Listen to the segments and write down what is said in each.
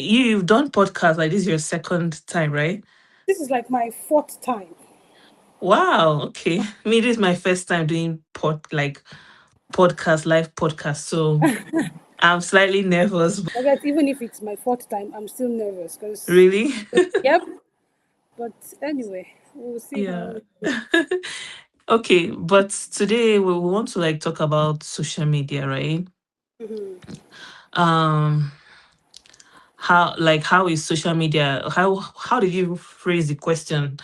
You've done podcast like this is your second time, right? This is like my fourth time. Wow. Okay. Me, this is my first time doing podcast, live podcast. So I'm slightly nervous. But Forget, even if it's my fourth time, I'm still nervous because, really? yep. But anyway, we'll see Yeah. how. Okay. But today we want to like talk about social media, right? Mhm. Um, how is social media? How did you phrase the question?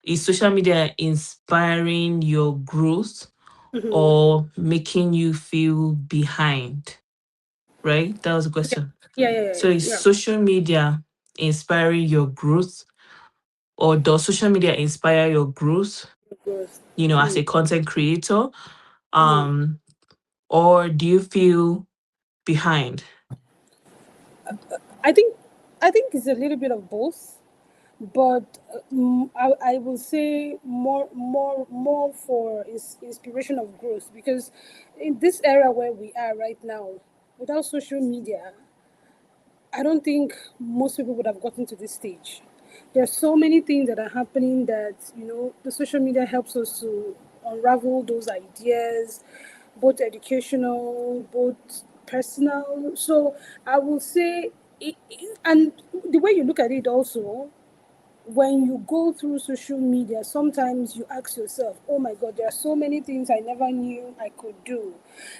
Is social media inspiring your growth Mhm. or making you feel behind? Right? That was the Okay. question. Yeah, yeah, yeah, So yeah. is Yeah. social media inspiring your growth, or does social media inspire your growth, Growth. as a content creator? Mhm. Um, or do you feel behind? I think, I think it's a little bit of both, but I will say more for inspiration of growth, because in this era where we are right now, without social media, I don't think most people would have gotten to this stage. There are so many things that are happening that, the social media helps us to unravel those ideas, both educational, both personal. So I will say, and the way you look at it also, when you go through social media, sometimes you ask yourself, oh my God, there are so many things I never knew I could do.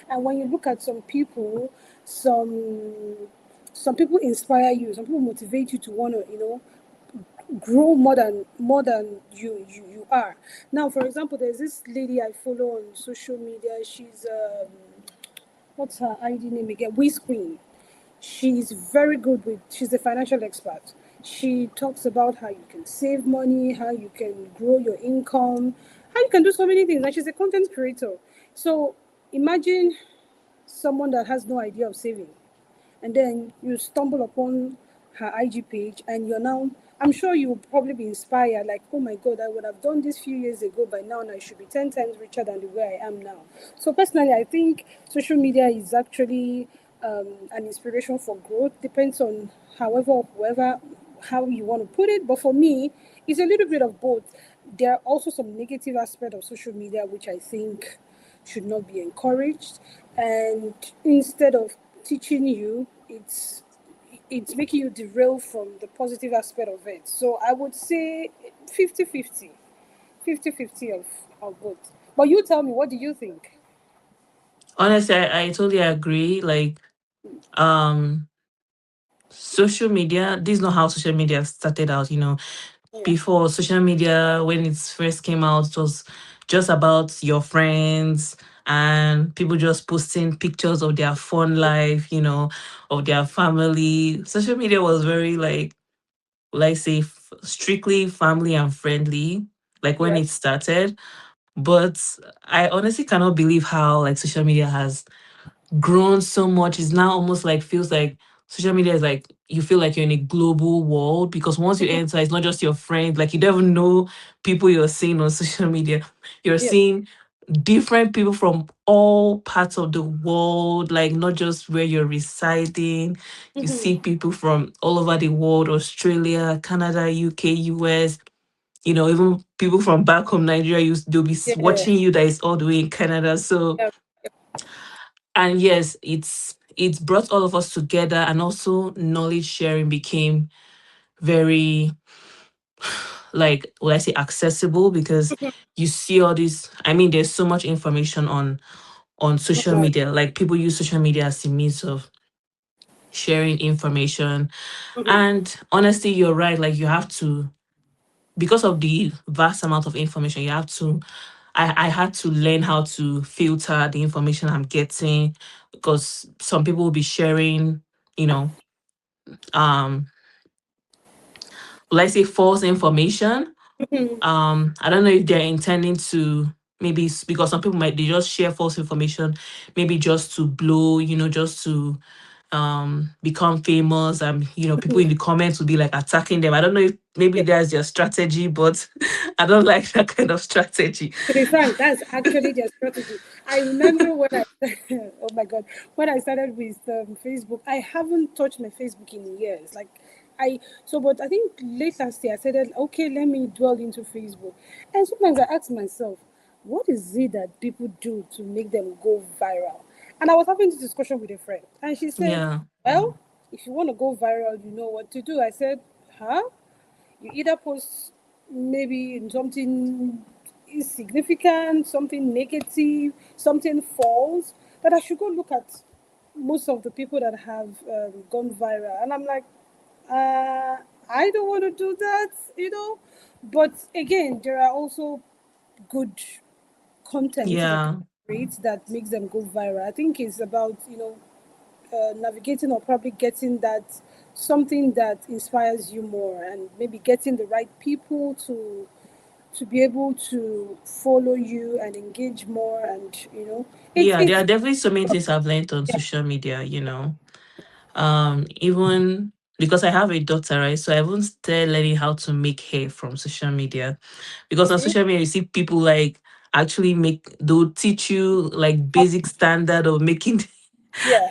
And when you look at some people, some some people inspire you, some people motivate you to want to, grow more than you are. Now, for example, there's this lady I follow on social media. She's what's her ID name again? Wiz Queen. She's very good with, she's a financial expert. She talks about how you can save money, how you can grow your income, how you can do so many things. And she's a content creator. So imagine someone that has no idea of saving, and then you stumble upon her IG page, and you're now, I'm sure you will probably be inspired, like, oh my God, I would have done this few years ago by now, and I should be 10 times richer than the way I am now. So personally, I think social media is actually an inspiration for growth. Depends on however, whoever, how you want to put it. But for me, it's a little bit of both. There are also some negative aspect of social media which I think should not be encouraged. And instead of teaching you, it's making you derail from the positive aspect of it. So I would say 50-50, 50-50 of both. But you tell me, what do you think? Honestly, I totally agree. Like, um, social media, this is not how social media started out, Yeah. before social media, when it first came out, it was just about your friends and people just posting pictures of their fun life, of their family. Social media was very like, let's say, strictly family and friendly, like when it Yes. started. But I honestly cannot believe how like social media has grown so much. It's now almost like feels like social media is like you feel like you're in a global world, because once you enter, it's not just your friends. Like you don't even know people you're seeing on social media. You're Yeah. seeing different people from all parts of the world, like not just where you're residing. You see Hmm. people from all over the world, Australia, Canada, UK, US, even people from back home, Nigeria, they'll be Yeah. watching you that is all the way in Canada. So, Yeah. and yes, it's brought all of us together, and also knowledge sharing became very, like, will I say, accessible, because you see all this. I mean, there's so much information on social Mhm. media. Like people use social media as a means of sharing information. Mhm. And honestly, you're right. Like you have to, because of the vast amount of information, you have to. I had to learn how to filter the information I'm getting, because some people will be sharing, you know, um, let's say false information. Mhm. I don't know if they're intending to, maybe because some people might, they just share false information, maybe just to blow, just to become famous, and people in the comments will be like attacking them. I don't know if maybe that's their strategy, but I don't like that kind of strategy. To be frank, that's actually their strategy. I remember when I, oh my god, when I started with Facebook, I haven't touched my Facebook in years. Like, but I think late last year I said, okay, let me dwell into Facebook. And sometimes I ask myself, what is it that people do to make them go viral? And I was having this discussion with a friend, and she said, Yeah, well, if you want to go viral, you know what to do. I said, huh? You either post maybe in something insignificant, something negative, something false, that I should go look at most of the people that have gone viral. And I'm like, I don't want to do that. But again, there are also good content that yeah. people create that makes them go viral. I think it's about, navigating or probably getting that something that inspires you more, and maybe getting the right people to be able to follow you and engage more, and Yeah, there are it's definitely so many things I've learned on social media. Even because I have a daughter, right? So I haven't started learning how to make hair from social media. you Because on see. social media, you see people like actually they'll teach you like basic standard of making. Yeah.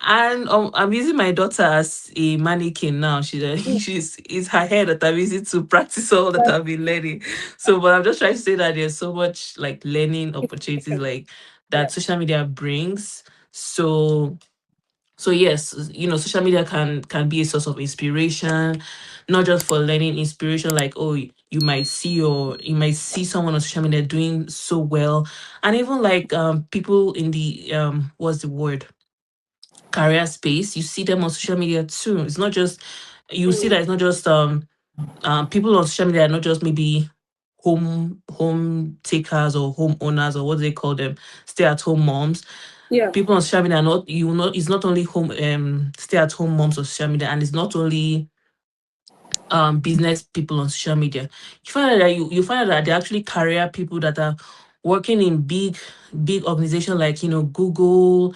And I'm using my daughter as a mannequin now. It's her hair that I'm using to practice all that But I've been learning. So, but I'm just trying to say that there's so much like learning opportunities information. like Yeah. that social media brings. So yes, social media can be a source of inspiration, not just for learning. Inspiration, like, oh, you might see someone on social media doing so well, and even like people in the what's the word, career space, you see them on social media too. It's not just, you see Mm. that it's not just people on social media are not just maybe home takers or home owners, or what do they call them, stay at home moms. Yeah. People on social media are not, it's not only home stay at home moms on social media, and it's not only business people on social media. You find out that they're actually career people that are working in big organizations like Google,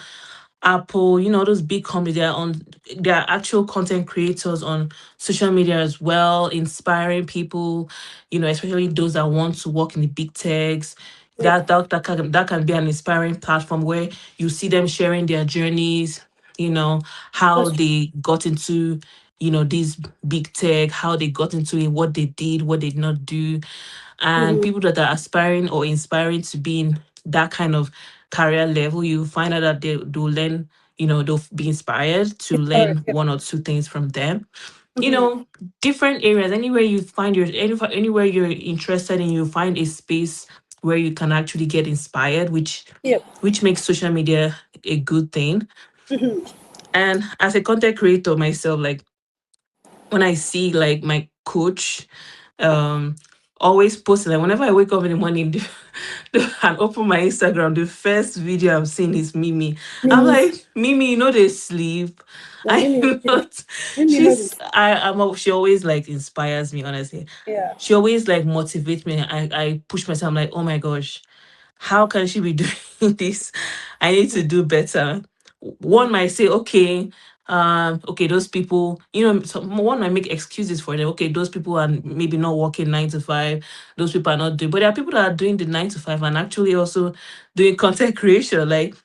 Apple, those big companies. They're actual content creators on social media as well, inspiring people, especially those that want to work in the big techs. Yeah. That can be an inspiring platform where you see them sharing their journeys, you know, how That's they got into, these big tech, how they got into it, what they did, what they did not do. And true. people that are aspiring or inspiring to be in that kind of career level, you find out that they'll learn, they'll be inspired to All right. learn Yeah. one or two things from them. you Mm-hmm. know Different areas, anywhere you find anywhere you're interested in, you find a space where you can actually get inspired, Yeah. which makes social media a good thing. Mm-hmm. And as a content creator myself, like when I see like my coach um always posting, like whenever I wake up in the morning and open my Instagram, the first video I'm seeing is Mimi. I'm Mimi's. like, Mimi, they sleep. Yeah. I Mimi. not Mimi knows this. she always like inspires me, honestly. Yeah. She always like motivates me. I push myself. I'm like, oh my gosh, how can she be doing this? I need to do better. One might say, okay, okay, those people, one might make excuses for them. Okay, those people are maybe not working 9 to 5. Those people are not doing, but there are people that are doing the 9 to 5 and actually also doing content creation. Like,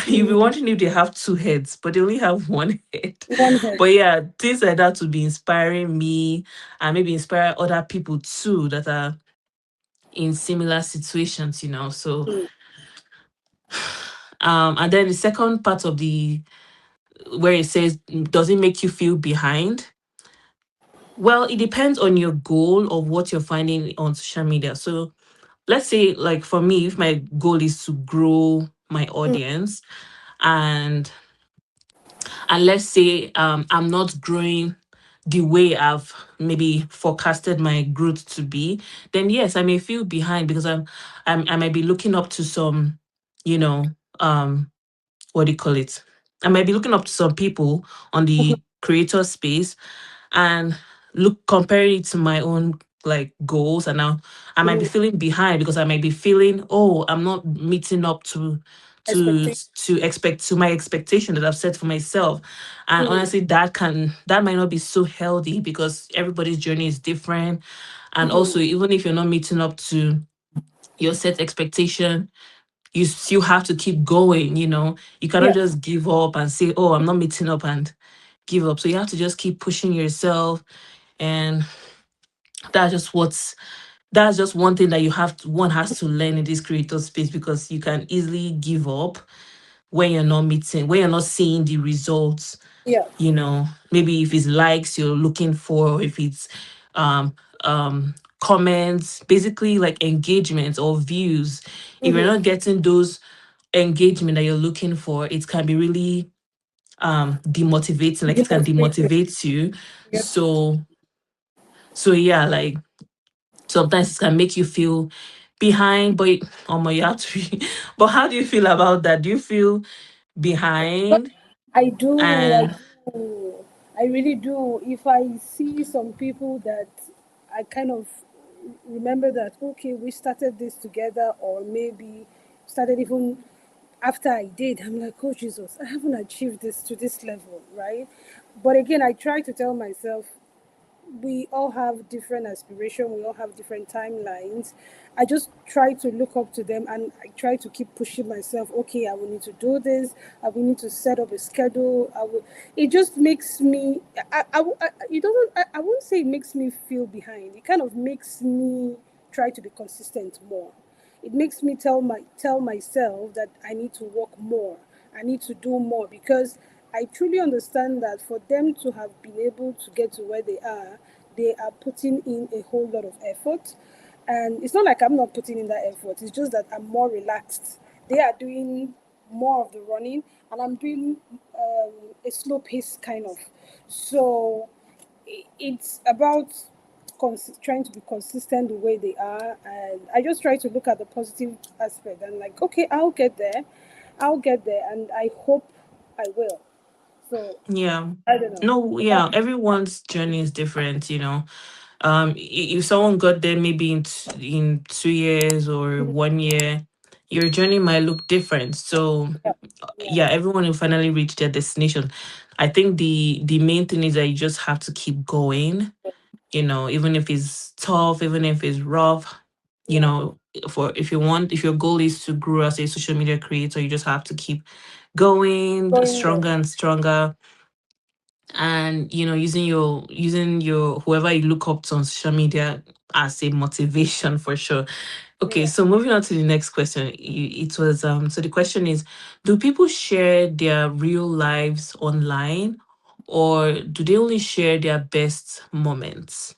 you'll be Mm. wondering if they have two heads, but they only have one head. One head. But yeah, things like that would be inspiring me, and maybe inspire other people too that are in similar situations. So Mm. and then the second part of the where it says, does it make you feel behind? Well, it depends on your goal of what you're finding on social media. So let's say, like for me, if my goal is to grow my Mm. audience, and let's say I'm not growing the way I've maybe forecasted my growth to be, then yes, I may feel behind because I might be looking up to some, you know, what do you call it? I might be looking up to some people on the creator space, and look comparing it to my own like goals, and now I might be Mm. feeling behind because I might be feeling, oh, I'm not meeting up to Expectation. to my expectation that I've set for myself. And Mm, honestly, that might not be so healthy because everybody's journey is different. And also, mm-hmm. even if you're not meeting up to your set expectation, you still have to keep going. You cannot Yeah, just give up and say, oh, I'm not meeting up, and give up. So you have to just keep pushing yourself. And that's just what's that's just one thing that one has to learn in this creator space, because you can easily give up when you're not seeing the results. yeah, Maybe if it's likes you're looking for, or if it's um comments, basically like engagement or views. If you're not mm-hmm. getting those engagement that you're looking for, it can be really demotivating, like it can Demotivated. demotivate you. Yep. So yeah, like sometimes it can make you feel behind, but you have to be. But how do you feel about that? Do you feel behind? I do, I And do, I really do. If I see some people that I kind of remember that, okay, we started this together, or maybe started even after I did, I'm like, oh Jesus, I haven't achieved this to this level, right? But again, I try to tell myself, we all have different aspiration, we all have different timelines. I just try to look up to them, and I try to keep pushing myself. Okay, I will need to do this, I will need to set up a schedule. It just makes me, it doesn't, I won't say it makes me feel behind. It kind of makes me try to be consistent more. It makes me tell myself that I need to work more, I need to do more, because I truly understand that for them to have been able to get to where they are putting in a whole lot of effort. And it's not like I'm not putting in that effort, it's just that I'm more relaxed. They are doing more of the running, and I'm doing a slow pace kind of. So it's about trying to be consistent the way they are, and I just try to look at the positive aspect and like, okay, I'll get there, and I hope I will. So yeah, I don't know. no, yeah, everyone's journey is different. If someone got there maybe in 2 years or 1 year, your journey might look different. So Yeah, yeah, yeah, everyone will finally reach their destination. I think the main thing is that you just have to keep going. Even if it's tough, even if it's rough. you yeah. know if your goal is to grow as a social media creator, you just have to keep going Going there. stronger and stronger. And using your whoever you look up to on social media as a motivation for sure. Okay, Yeah. so moving on to the next question. It was so the question is, do people share their real lives online, or do they only share their best moments?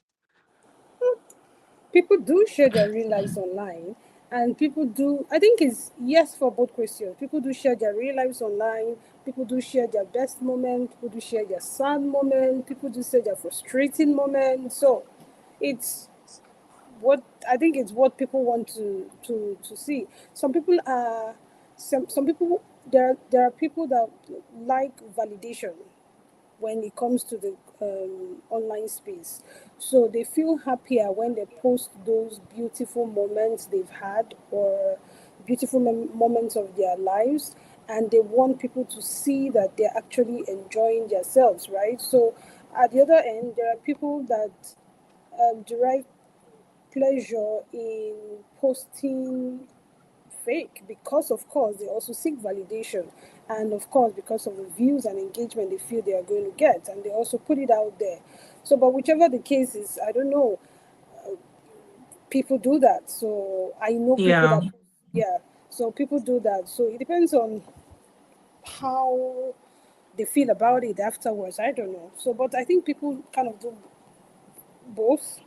People do share their real lives online, and people do, I think it's yes for both questions. People do share their real lives online, people do share their best moment, people do share their sad moment, people do share their frustrating moment. So it's what I think it's what people want to see. Some people are some people, there are people that like validation when it comes to the online space. So they feel happier when they post those beautiful moments they've had, or beautiful moments of their lives, and they want people to see that they're actually enjoying themselves, right? So at the other end, there are people that derive pleasure in posting fake, because of course they also seek validation, and of course because of the views and engagement they feel they are going to get, and they also put it out there. So but whichever the case is, I don't know, people do that. So I know people Yeah. that, yeah, so people do that. So it depends on how they feel about it afterwards. I don't know. So but I think people kind of do both.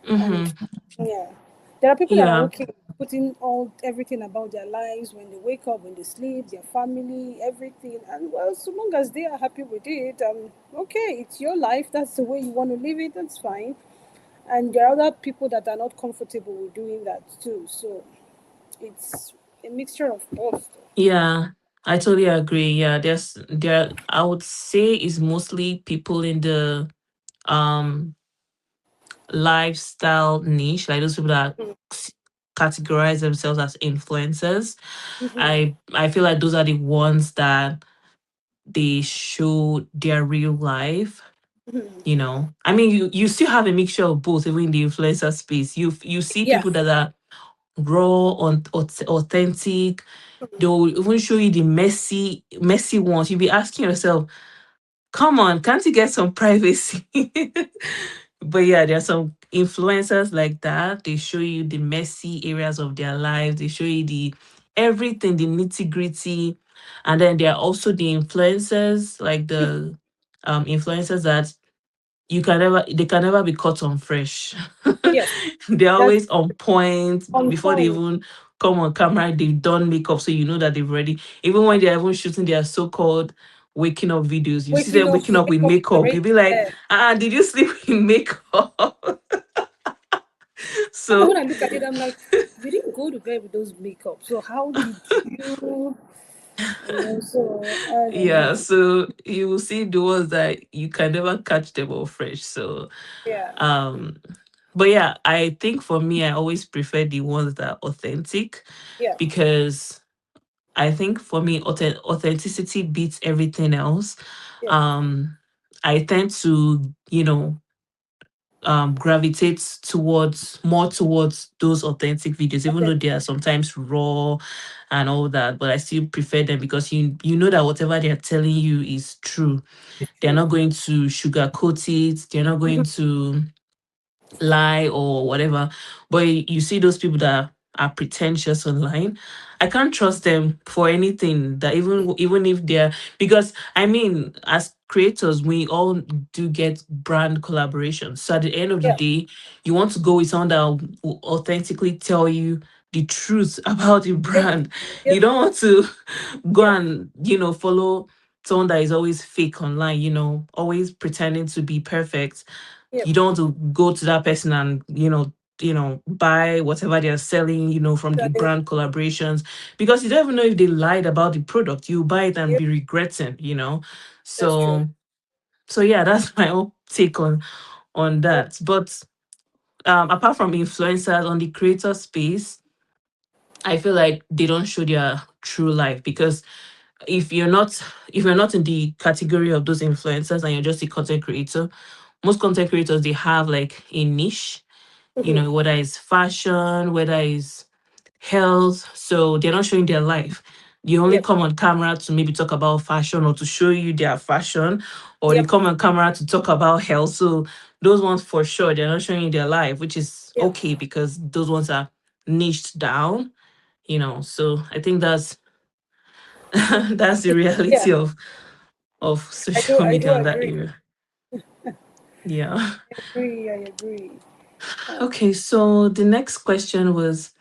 And Mm-hmm. yeah, there are people that are Yeah. okay putting all everything about their lives, when they wake up, when they sleep, their family, everything. And well, so long as they are happy with it, okay, it's your life, that's the way you want to live it, that's fine. And there are other people that are not comfortable with doing that too. So it's a mixture of both. Yeah, I totally agree. Yeah, I would say is mostly people in the um lifestyle niche, like those people that categorize themselves as influencers. Mm-hmm. I feel like those are the ones that they show their real life. Mm-hmm. I mean, you still have a mixture of both, even in the influencer space. You see Yeah. people that are raw, authentic. They'll even show you the messy ones. You'll be asking yourself, come on, can't you get some privacy? But yeah, there are some influencers like that. They show you the messy areas of their lives. They show you the everything, the nitty gritty. And then there are also the influencers, like the influencers that they can never be caught on fresh. Yes. They're That's always on point on before they point. even come on camera. They've done makeup, so you know that they've already. Even when they're even shooting their so-called waking up videos, you see Waking them up, waking up with makeup is makeup. already You'll be like, there. did you sleep with makeup? Sometimes So when I look at it, I'm like, you didn't go to bed with those makeup. So how did you? So I don't yeah, know. so you will see the ones that you can never catch them all fresh. So Yeah. um but yeah, I think for me I always prefer the ones that are authentic, Yeah. because I think for me, authenticity beats everything else. Yeah. Um, I tend to, gravitate towards those authentic videos, even though they are Authentic. sometimes raw and all that. But I still prefer them because you know that whatever they are telling you is true. It's They're true. not going to sugarcoat it. They're not going Mhm. to lie or whatever. But you see those people that are pretentious online. I can't trust them for anything, that even if they're, because I mean, as creators, we all do get brand collaborations. So at the end of the Yeah. day, you want to go with someone that will authentically tell you the truth about the Yep. brand. You Yep. don't want to go Yeah. and follow someone that is always fake online, always pretending to be perfect. Yep. You don't want to go to that person and buy whatever they're selling, from the That- brand collaborations, because you don't even know if they lied about the product. You buy it and Yep. be regretting. That's true. So yeah, that's my own take on Yep. that. But apart from influencers on the creator space, I feel like they don't show their true life, because if you're not if you're not in the category of those influencers and you're just a content creator, most content creators, they have like a niche, Mm-hmm. whether it's fashion, whether it's health. So they're not showing their life. They only Yep. come on camera to maybe talk about fashion or to show you their fashion, or they Yep. come on camera to talk about health. So those ones for sure, they're not showing you their life, which is Yep. okay because those ones are niched down. So I think that's that's the Yeah. reality of I do. social I do media in that agree. area. Yeah. I agree. I agree. Okay, so the next question was,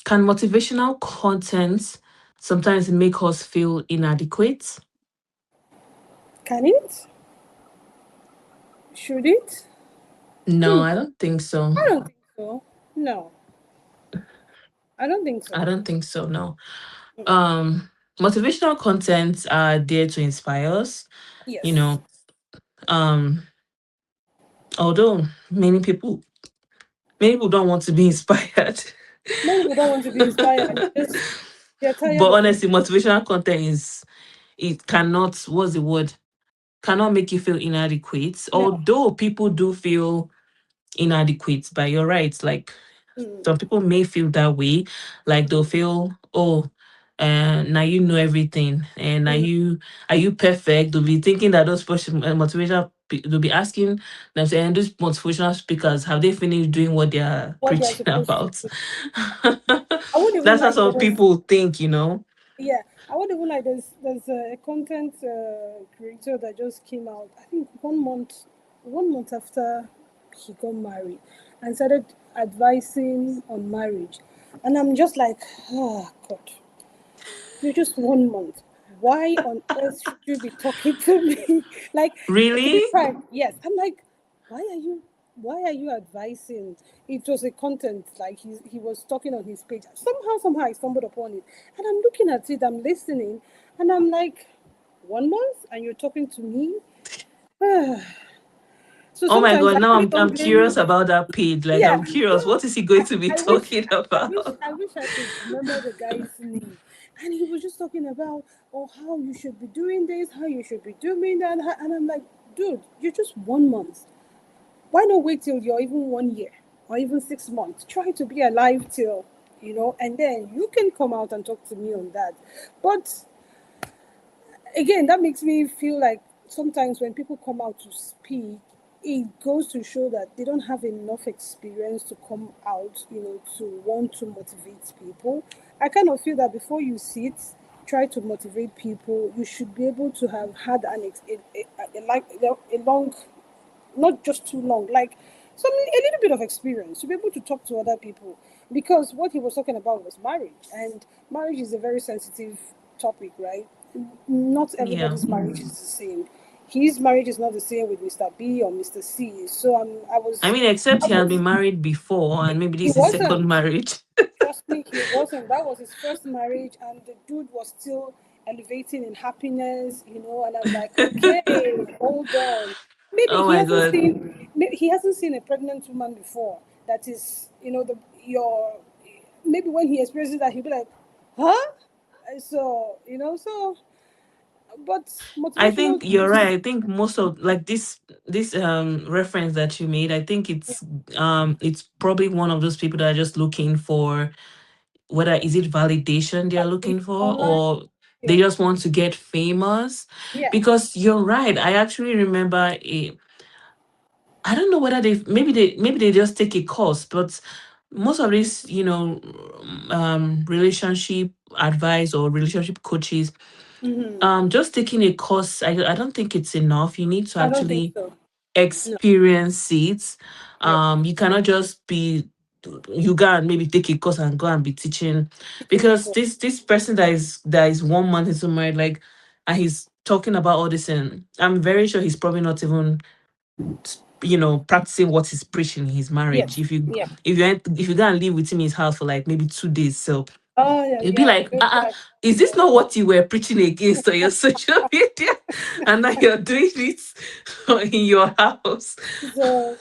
can motivational content sometimes make us feel inadequate? Can it? Should it? No, Hmm. I don't think so. I don't think so. No, I don't think I so. don't think so, no. Mm. Um, Motivational contents are there to inspire us, you Yes. know. Um, Although many people don't want to be inspired. Many people don't want to be inspired. They're But tired of it. honestly, motivational content it cannot, what's the word? Cannot make you feel inadequate. No. Although people do feel inadequate, but you're right. Like Mm. some people may feel that way, like they'll feel, oh, now you know everything, and Mm. are you perfect? They'll be thinking that those they'll be asking themselves, and those motivational speakers, have they finished doing what they are What they are preaching supposed to about? do. I would even That's how like some people think. yeah, I would even like there's a content creator that just came out. I think 1 month after he got married, and started advising on marriage, and I'm just like, oh God, you're just 1 month. Why on earth should you be talking to me? Like, to Really? be frank, yes. I'm like, why are you why are you advising? It was a content, like he was talking on his page. Somehow I stumbled upon it. And I'm looking at it, I'm listening, and I'm like, 1 month and you're talking to me? So Oh my sometimes god, I now really I'm don't curious blame. about that page. Like Yeah, I'm curious, so what is he going I, to be I wish talking I wish about? I wish I could remember the guy's name. And he was just talking about, oh, how you should be doing this, how you should be doing that, and I'm like, dude, you're just 1 month. Why not wait till you're even 1 year or even 6 months? Try to be alive till, and then you can come out and talk to me on that. But again, that makes me feel like sometimes when people come out to speak, it goes to show that they don't have enough experience to come out, to want to motivate people. I kind of feel that before you sit, try to motivate people, you should be able to have had a long, not just too long, like a little bit of experience to be able to talk to other people. Because what he was talking about was marriage, and marriage is a very sensitive topic, right? Not Yeah. everybody's marriage is the same. His marriage is not the same with Mr. B or Mr. C. So I mean, except I he had was, been married before, and maybe he this is second wasn't. marriage. Trust me, he wasn't. That was his first marriage, and the dude was still elevating in happiness, And I'm like, okay, hold on. Maybe Oh my god. he hasn't seen a pregnant woman before. That is, the your. Maybe when he experiences that, he'll be like, huh? So but I motivational think you're tips. right. I think most of like this reference that you made, I think it's probably one of those people that are just looking for, whether is it validation they're looking for, Online, or they yeah, just want to get famous. yeah. Because you're right. I actually remember I don't know whether maybe they just take a course, but most of these, relationship advice or relationship coaches, Mm-hmm. just taking a course, I don't think it's enough. You need to I don't think actually so. No. experience it. Yep. You cannot just be, you go and maybe take a course and go and be teaching, Teaching because people. this person that is 1 month into married, like, and he's talking about all this, and I'm very sure he's probably not even practicing what he's preaching in his marriage. Yes. If you Yeah. if you go and live with him in his house for like maybe 2 days, so Oh yeah, you'd be yeah. like, Red flag. is this not what you were preaching against on your social media? And now you're doing it in your house. So,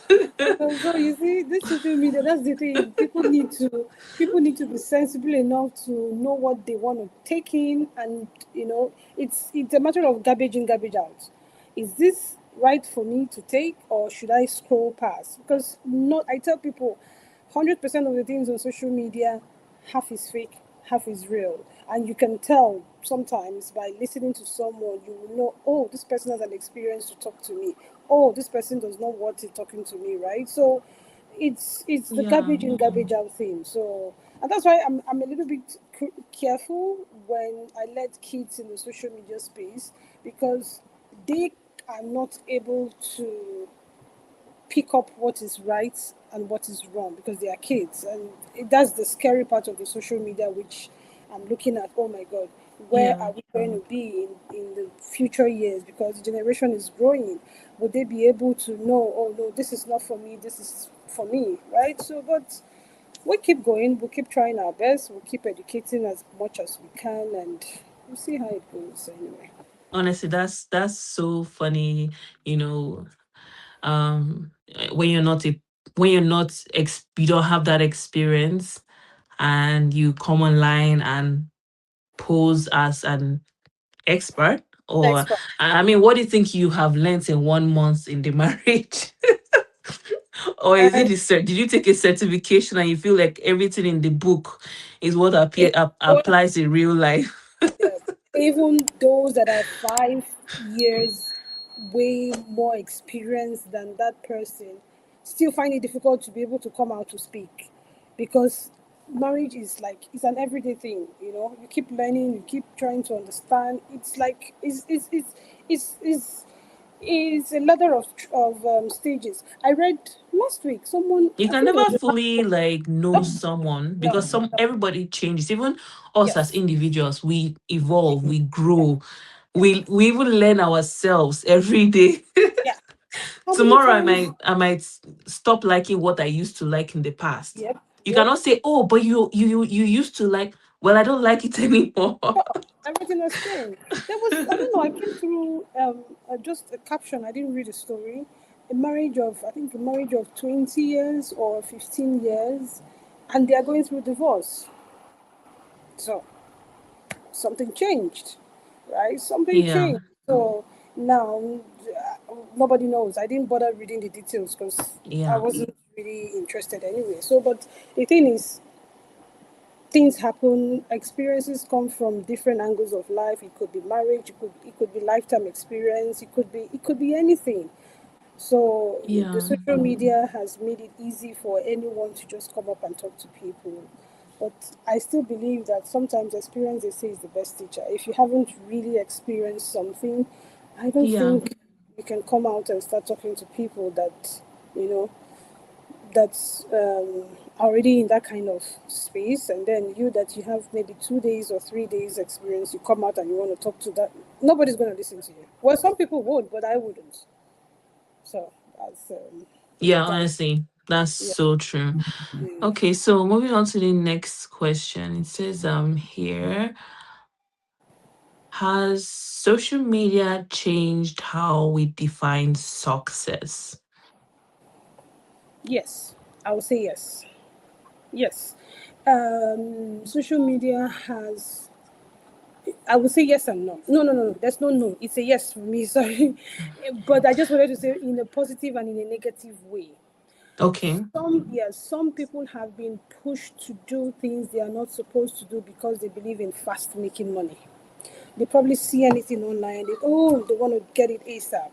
so you see, this social media. That's the thing. People need to be sensible enough to know what they want to take in, and it's a matter of garbage in, garbage out. Is this right for me to take, or should I scroll past? Because not, I tell people, 100% of the things on social media, half is fake, half is real. And you can tell sometimes by listening to someone, you will know, oh, this person has an experience to talk to me. Oh, this person does not want to talking to me, right? So it's the Yeah. garbage in, garbage out thing. So, and that's why I'm a little bit careful when I let kids in the social media space, because they are not able to pick up what is right and what is wrong, because they are kids, and that's the scary part of the social media, which I'm looking at. Oh my god, where Yeah. are we going to be in the future years? Because the generation is growing. Would they be able to know, oh no, this is not for me, this is for me, right? So, but we'll keep going, we'll keep trying our best, we'll keep educating as much as we can, and we'll see how it goes anyway. Honestly, that's so funny, you know, when you're not a when you're not you don't have that experience, and you come online and pose as an expert, or Expert. I mean, what do you think you have learned in 1 month in the marriage? Or is it And the did you take a certification and you feel like everything in the book is what applies in real life? yes, even those that are 5 years way more experienced than that person still find it difficult to be able to come out to speak, because marriage is like, it's an everyday thing. You keep learning, you keep trying to understand. It's like it's a ladder of stages. I read last week, someone, You I can think it never was the fully like know last, someone, no, because some no, everybody changes. Even us as yes, individuals, we evolve, we grow, we even learn ourselves every day. yeah. How many Tomorrow times? I might stop liking what I used to like in the past. Yep, You yep. cannot say, oh, but you used to like, well, I don't like it anymore. Everything has changed. There was, I don't know, I came through just a caption. I didn't read the story. a marriage of, I think, a marriage of 20 years or 15 years, and they are going through divorce. So something changed, right? Something Yeah. changed. So now nobody knows. I didn't bother reading the details because I Yeah. wasn't really interested anyway. So, but the thing is, things happen, experiences come from different angles of life. It could be marriage, it could be lifetime experience, it could be anything. So the Yeah. social media has made it easy for anyone to just come up and talk to people. But I still believe that sometimes experience, they say, is the best teacher. If you haven't really experienced something, I don't Yeah. think you can come out and start talking to people that, you know, that's already in that kind of space. And then you, that you have maybe 2 days or 3 days experience, you come out and you want to talk to that, nobody's going to listen to you. Well, some people would, but I wouldn't. So that's Yeah, that. honestly, that's Yeah. so true. Yeah. Okay, so moving on to the next question. It says here, has social media changed how we define success? Yes, I would say yes. Yes. Social media has, I would say yes and no. No, no, no, no. There's no no. It's a yes for me. Sorry. But I just wanted to say in a positive and in a negative way. Okay. Some people have been pushed to do things they are not supposed to do because they believe in fast making money. They probably see anything online, they want to get it ASAP.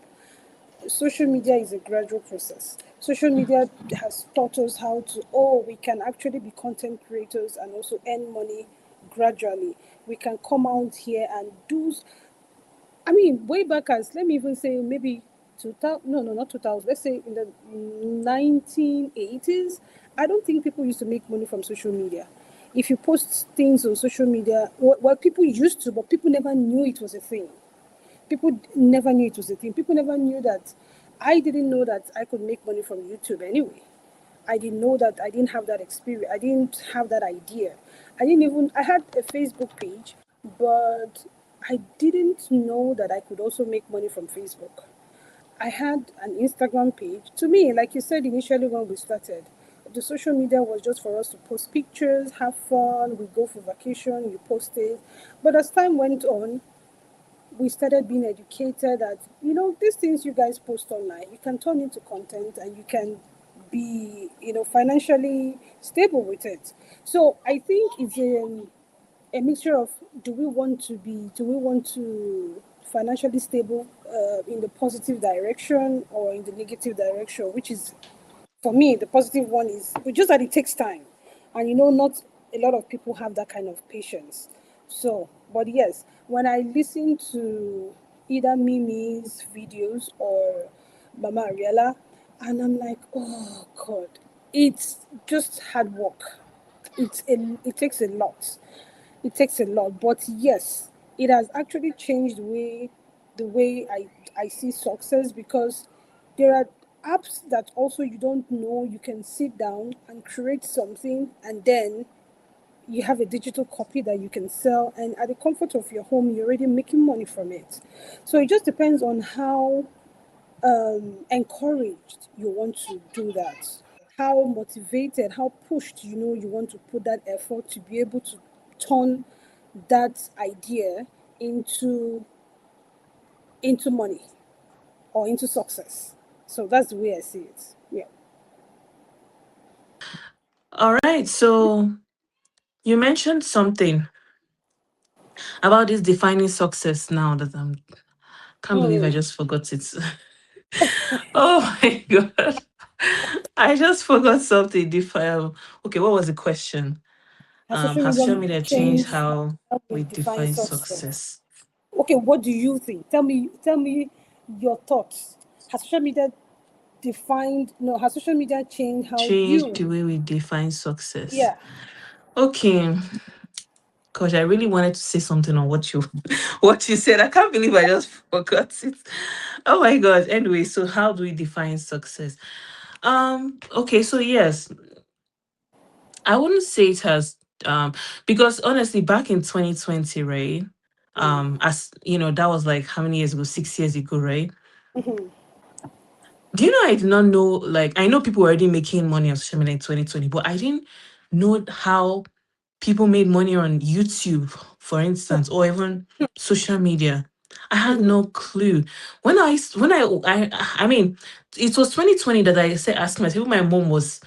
Social media is a gradual process. Social media has taught us how to, we can actually be content creators and also earn money gradually. We can come out here and do, I mean, way back as, let me even say maybe 2000, no, no, not 2000, let's say in the 1980s, I don't think people used to make money from social media. If you post things on social media, well, people used to, but people never knew it was a thing. People never knew it was a thing. People never knew that. I didn't know that I could make money from YouTube anyway. I didn't know that. I didn't have that experience. I didn't have that idea. I had a Facebook page, but I didn't know that I could also make money from Facebook. I had an Instagram page. To me, like you said initially when we started, the social media was just for us to post pictures, have fun, we go for vacation, you post it. But as time went on, we started being educated that, these things you guys post online, you can turn into content and you can be, financially stable with it. So I think it's a mixture of, do we want to financially stable in the positive direction or in the negative direction, which is, for me, the positive one is, but just that it takes time. And not a lot of people have that kind of patience. So, but yes, when I listen to either Mimi's videos or Mama Ariella, and I'm like, oh God, it's just hard work. It takes a lot. It takes a lot. But yes, it has actually changed the way I see success, because there are apps that also you don't know, you can sit down and create something, and then you have a digital copy that you can sell, and at the comfort of your home you're already making money from it. So it just depends on how encouraged you want to do that, how motivated, how pushed, you want to put that effort to be able to turn that idea into money or into success. So that's the way I see it. Yeah. All right. So you mentioned something about this defining success now that I can't believe I Hmm. just forgot it. Oh my God. I just forgot something. Define. Okay, what was the question? Has social Has media social media changed changed how how we we define define success? success? Okay, what do you think? Tell me your thoughts. Has social media defined no has social media changed how Changed the you, way we define success. yeah. Okay, because I really wanted to say something on what you what you said. I can't believe I just forgot it. Oh my God. Anyway, so how do we define success? Okay, so yes, I wouldn't say it has because honestly back in 2020, right? Mm. As you know, that was like how many years ago? 6 years ago, right? Do you know I did not know, like, I know people were already making money on social media in 2020, but I didn't know how people made money on YouTube, for instance, or even social media. I had Mhm. no clue. I mean, it was 2020 that I said, ask myself, my mom was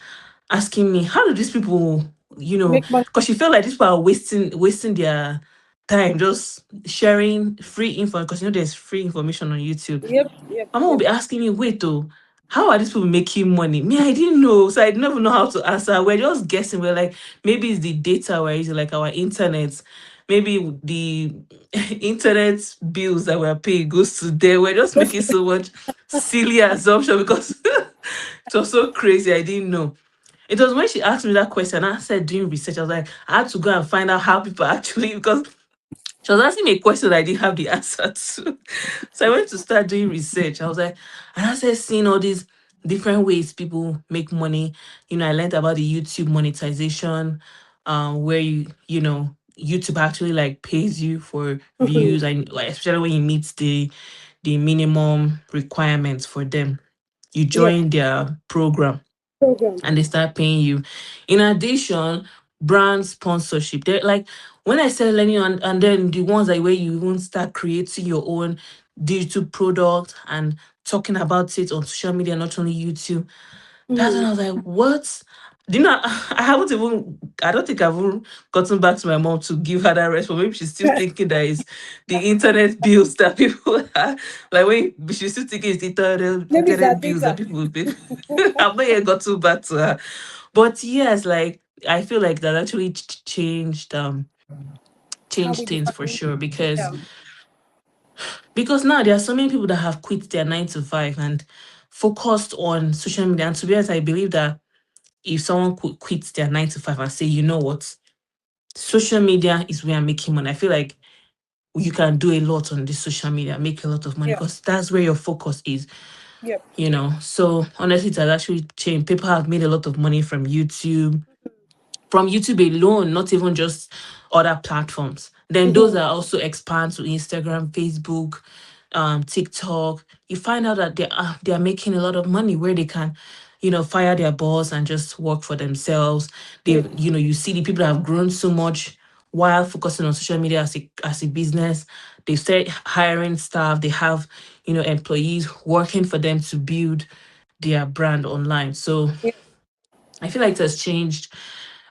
asking me, how do these people, Make money. because she felt like these people are wasting their time just sharing free info, because there's free information on YouTube. Yep, yep, My mom will yep. be asking me, wait, oh, how are these people making money? Me, I didn't know. So I didn't even know how to answer. We're just guessing. We're like, maybe it's the data we're using, like our internet. Maybe the internet bills that we're paying goes to there. We're just making so much silly assumption because it was so crazy. I didn't know. It was when she asked me that question, I said doing research. I was like, I had to go and find out how people actually, because she was asking me a question I didn't have the answer to. So I went to start doing research. I was like, and I started seeing all these different ways people make money. I learned about the YouTube monetization, where YouTube actually like pays you for views, Mhm. and like, especially when you meet the minimum requirements for them. You Yep. join their program Program. and they start paying you. In addition, brand sponsorship. They're like, when I started learning, and then the ones like where you even start creating your own digital product and talking about it on social media, not only YouTube. That's when Mhm. I was like, what? Do you know, I don't think I've even gotten back to my mom to give her that response. Maybe she's still thinking that is the internet bills that people are, like, when she's still thinking it's the Maybe it's our internet bills that data. people pay. I've not yet gotten back to her. But yes, like, I feel like that actually How changed we things for define. sure, because Yeah. now there are so many people that have quit their 9 to 5 and focused on social media. And to be honest, I believe that if someone could quit their 9 to 5 and say, you know what, social media is where I'm making money, I feel like you can do a lot on this social media, make a lot of money, Yeah. because that's where your focus is. Yep. So honestly, it has actually changed. People have made a lot of money from YouTube alone, not even just other platforms. Then those Mhm. that also expand to Instagram, Facebook, TikTok, you find out that they are making a lot of money where they can, fire their boss and just work for themselves. Yep. You see the people that have grown so much while focusing on social media as a business. They start hiring staff. They have, employees working for them to build their brand online. So Yep. I feel like it has changed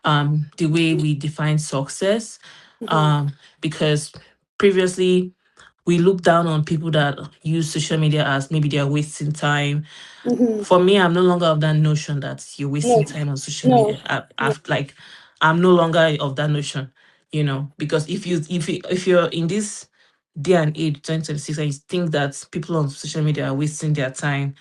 the way we define success, Mhm. um, because previously we look down on people that use social media as maybe they're wasting time. Mhm. For me, I'm no longer of that notion that you're No. wasting time on social No. media. I'm no longer of that notion, because if you're in this day and age, 2026, and you think that people on social media are wasting their time,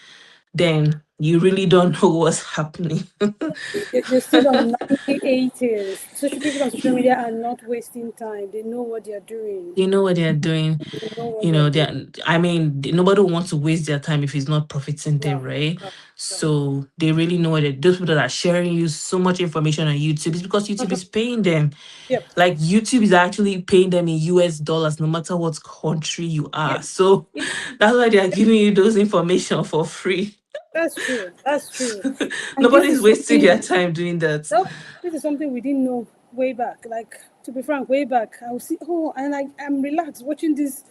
then you really don't know what's happening. They're still on 1980s. Social people on social media are not wasting time. They know what they are doing. They know what they're doing. They know what they are doing. I mean, nobody wants to waste their time if it's not profiting them, No. right? No. No. So they really know that those people that are sharing you so much information on YouTube is because YouTube is paying them. Yep. Like, YouTube is actually paying them in US dollars, no matter what country you Yep. are. So Yep. that's why they are giving you those information for free. That's true. That's true. And this Nobody's is wasting something. their time doing that. Nope. This is something we didn't know way back. Like, to be frank, way back, I will see. Oh, and I'm relaxed watching this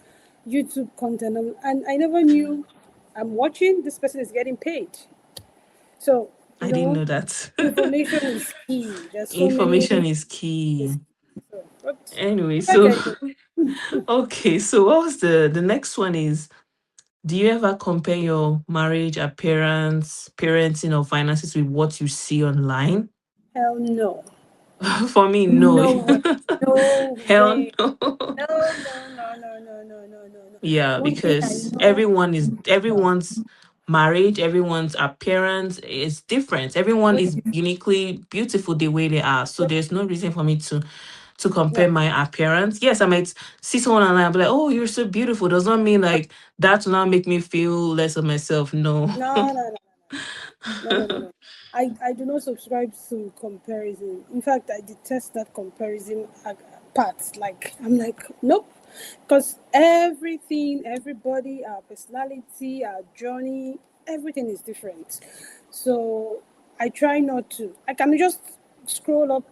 YouTube content, and I never knew I'm watching. This person is getting paid. So you I didn't know, know that. information is key. There's so many. Information is Is key. so, but Anyway, back so again. okay, so what was the next one is, do you ever compare your marriage appearance, parenting, or finances with what you see online? Hell no. For me, no. No way. No Hell way. no. No, no, no, no, no, no, no, no, no. Yeah, One thing I because know. everyone's marriage, everyone's appearance is different. Everyone is uniquely beautiful the way they are. So Yep. there's no reason for me to compare No. my appearance. Yes, I might see someone and I'll be like, oh, you're so beautiful. Does not mean like that will not make me feel less of myself. No. No, no, no, no, no, no, no. I do not subscribe to comparison. In fact, I detest that comparison part. Like, I'm like, nope. Because everything, everybody, our personality, our journey, everything is different. So I try not to. I can just scroll up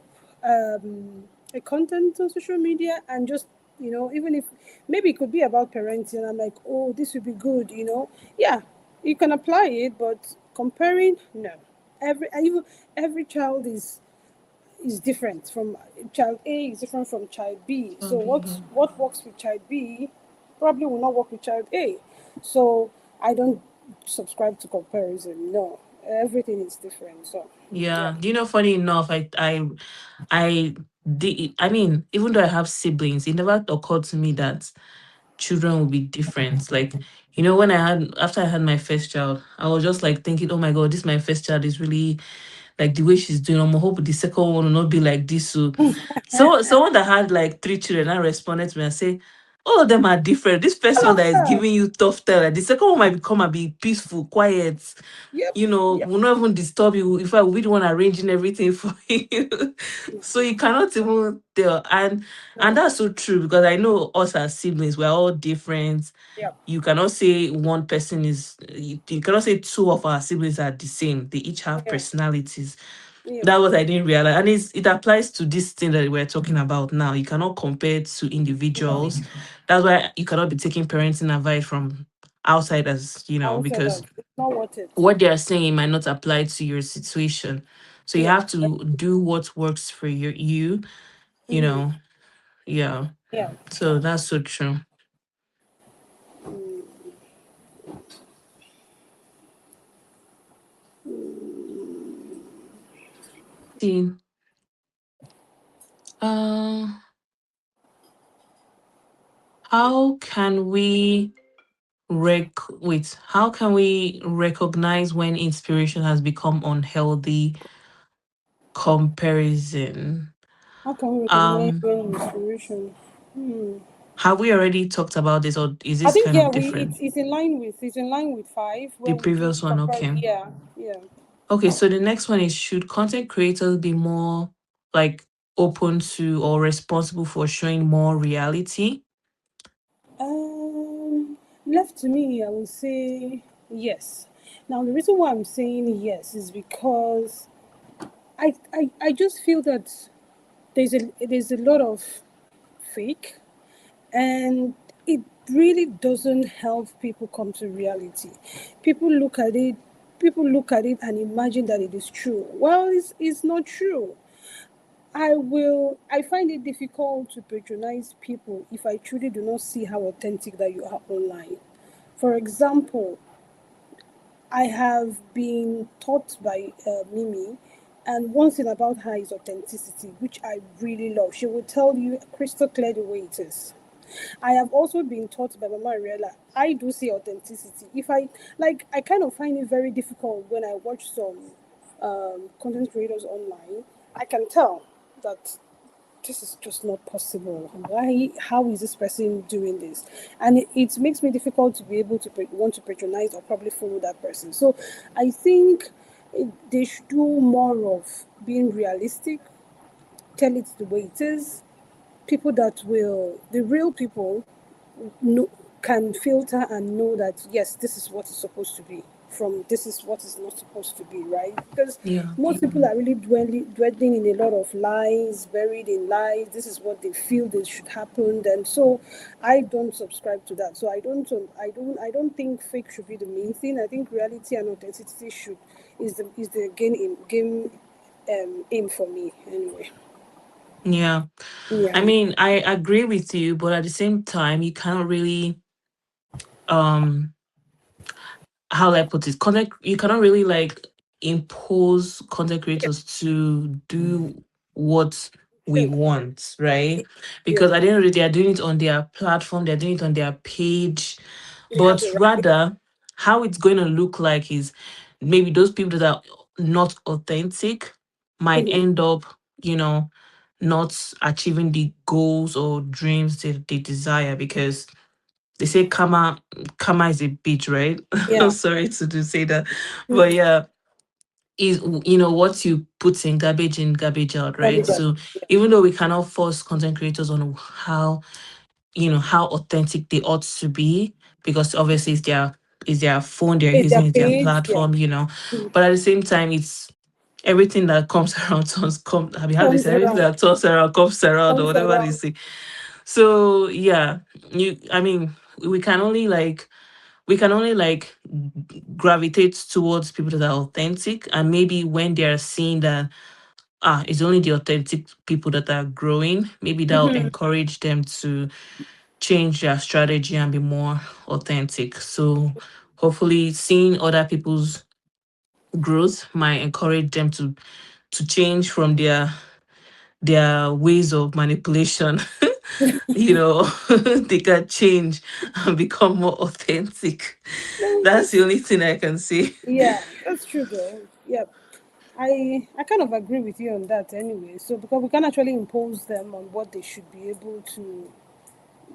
a content on social media and just, even if maybe it could be about parenting, I'm like, oh, this would be good, Yeah, you can apply it, but comparing, no. Every child is different from child A, is different from child B. So what works with child B probably will not work with child A. So I don't subscribe to comparison. No, everything is different. So yeah. Yeah. Do you know, funny enough, I I mean, even though I have siblings, it never occurred to me that children will be different. Like, when after I had my first child, I was just like thinking, oh my God, this my first child is really like the way she's doing. I'm hope the second one will not be like this. So someone that had like three children, I responded to me and say, all of them are different. This first All one of that is them. giving you tough time, like, the second one might become and be peaceful, quiet, Yep. Yep. will not even disturb you. In fact, we'll be the one arranging everything for you. So you cannot even tell. And No. that's so true, because I know us as siblings, we're all different. Yep. You cannot say one person is you cannot say two of our siblings are the same. They each have Yeah. personalities. Yep. That was I didn't realize. And it applies to this thing that we're talking about now. You cannot compare it to No. individuals. That's why you cannot be taking parenting advice from outsiders, Outside because of it's not worth it. what they are saying might not apply to your situation. So you Yeah. have to do what works for you Mm-hmm. know. Yeah. Yeah. So that's so true. See, uh, how can we how can we recognize when inspiration has become unhealthy comparison? How can we recognize Um, when inspiration? Hmm. have we already talked about this, or is I this think kind yeah, of we different? it's in line with five The where we do previous one, compare. okay. Yeah, yeah. Okay, so the next one is, should content creators be more like open to or responsible for showing more reality? Left to me, I would say yes. Now the reason why I'm saying yes is because I just feel that there's a lot of fake, and it really doesn't help people come to reality. People look at it, people look at it and imagine that it is true. Well, it's not true. I find it difficult to patronize people if I truly do not see how authentic that you are online. For example, I have been taught by Mimi, and one thing about her is authenticity, which I really love. She will tell you crystal clear the way it is. I have also been taught by Mama Ariella. I do see authenticity. If I like, I kind of find it very difficult when I watch some content creators online. I can tell that this is just not possible. Why? How is this person doing this? And it makes me difficult to be able to want to patronize or probably follow that person. So I think they should do more of being realistic, tell it the way it is. People that will, the real people know, can filter and know that yes, this is what is supposed to be from this is what is not supposed to be, right? Because Yeah. most people are really dwelling in a lot of lies, buried in lies. This is what they feel they should happen, and so I don't subscribe to that. So I don't think fake should be the main thing. I think reality and authenticity should is the game aim for me anyway. Yeah. I Yeah. mean, I agree with you, but at the same time, you cannot really um how do I put it? Content You cannot really like impose content Yeah. creators to do what we Sure. want, right? Because Yeah. at the end of the day, they're doing it on their platform, they're doing it on their page. They have But the right. rather, how it's going to look like is, maybe those people that are not authentic might Mhm. end up, you know, not achieving the goals or dreams that they desire, because they say karma is a bitch, right? I'm Yeah. sorry to say that. But Mm. yeah, is what you put in, garbage out, right? Garbage out. So even though we cannot force content creators on how authentic they ought to be, because obviously it's their is their phone they're Is their using, is their page? Yeah. platform, but at the same time, it's everything that comes around I mean, how they Comes say everything around. that turns around comes around, or Comes whatever they around. say. So yeah, I mean, we can only like we can only like gravitate towards people that are authentic, and maybe when they're seeing that it's only the authentic people that are growing, maybe that'll Mm-hmm. encourage them to change their strategy and be more authentic. So hopefully seeing other people's growth might encourage them to change from their ways of manipulation. They can change and become more authentic. No, That's the that's only thing I can say. yeah, that's true though. Yeah. I kind of agree with you on that anyway. So because we can actually impose them on what they should be able to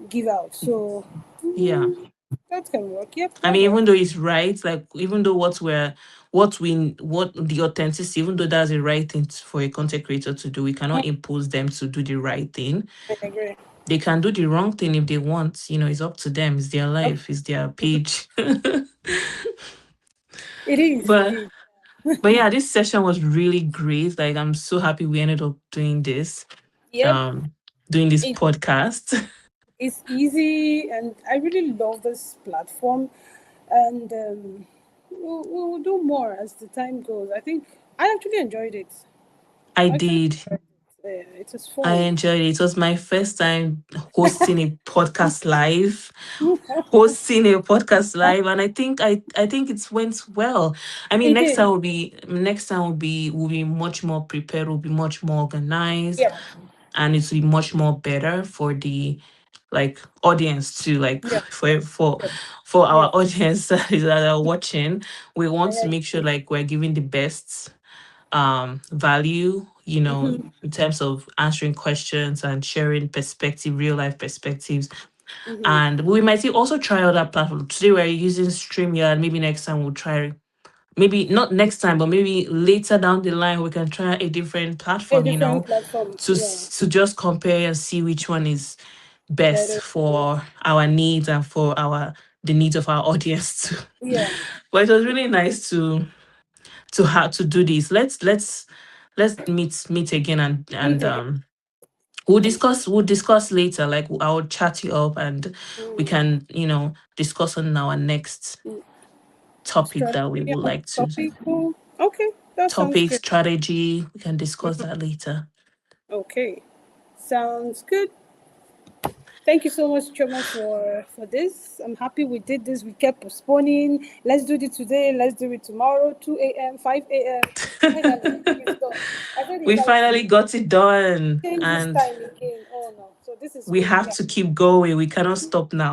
give out. So Yeah. that can work. Yep, I that mean, even works. though it's right, like even though what the authenticity, even though that's the right thing for a content creator to do, we cannot impose them to do the right thing. I agree. They can do the wrong thing if they want. It's up to them. It's their Yep. life. It's their page. It is. It but is. but yeah, this session was really great. Like I'm so happy we ended up doing this. Yep. Um, doing this It podcast. is easy, and I really love this platform. And we'll do more as the time goes. I think I actually enjoyed it. I I actually did. enjoyed it. It was I fun. enjoyed it. It was my first time hosting a podcast live. Hosting a podcast live, and I think it's went well. I mean, It did. next time will be much more prepared, will be much more organized, Yep. and it will be much more better for the like audience to like Yep. Yep. for our Yep. audience that are watching. We want to I make sure agree. like we're giving the best value, Mm-hmm. in terms of answering questions and sharing perspective, real life perspectives. Mm-hmm. And we might also try other platforms. Today we're using StreamYard. Maybe next time we'll try, maybe not next time, but maybe later down the line we can try a different A platform, different platform. Yeah. to just compare and see which one is best Better. for our needs and for our the needs of our audience too. Yeah. But it was really nice to have to do this. Let's meet again, Meet and again. we'll discuss later. Like I'll chat you up, and we Mm. can discuss on our next Mm. topic that we Strategy would and like to topic. Cool. Okay. That sounds topic good. strategy. We can discuss that later. Okay. Sounds good. Thank you so much, Choma, for this. I'm happy we did this. We kept postponing. Let's do it today. Let's do it tomorrow. 2 a.m., 5 a.m. Finally, it's done. I said if We I finally got it done, change this and time again, oh no. So this is we good. have Yeah. to keep going. We cannot stop now.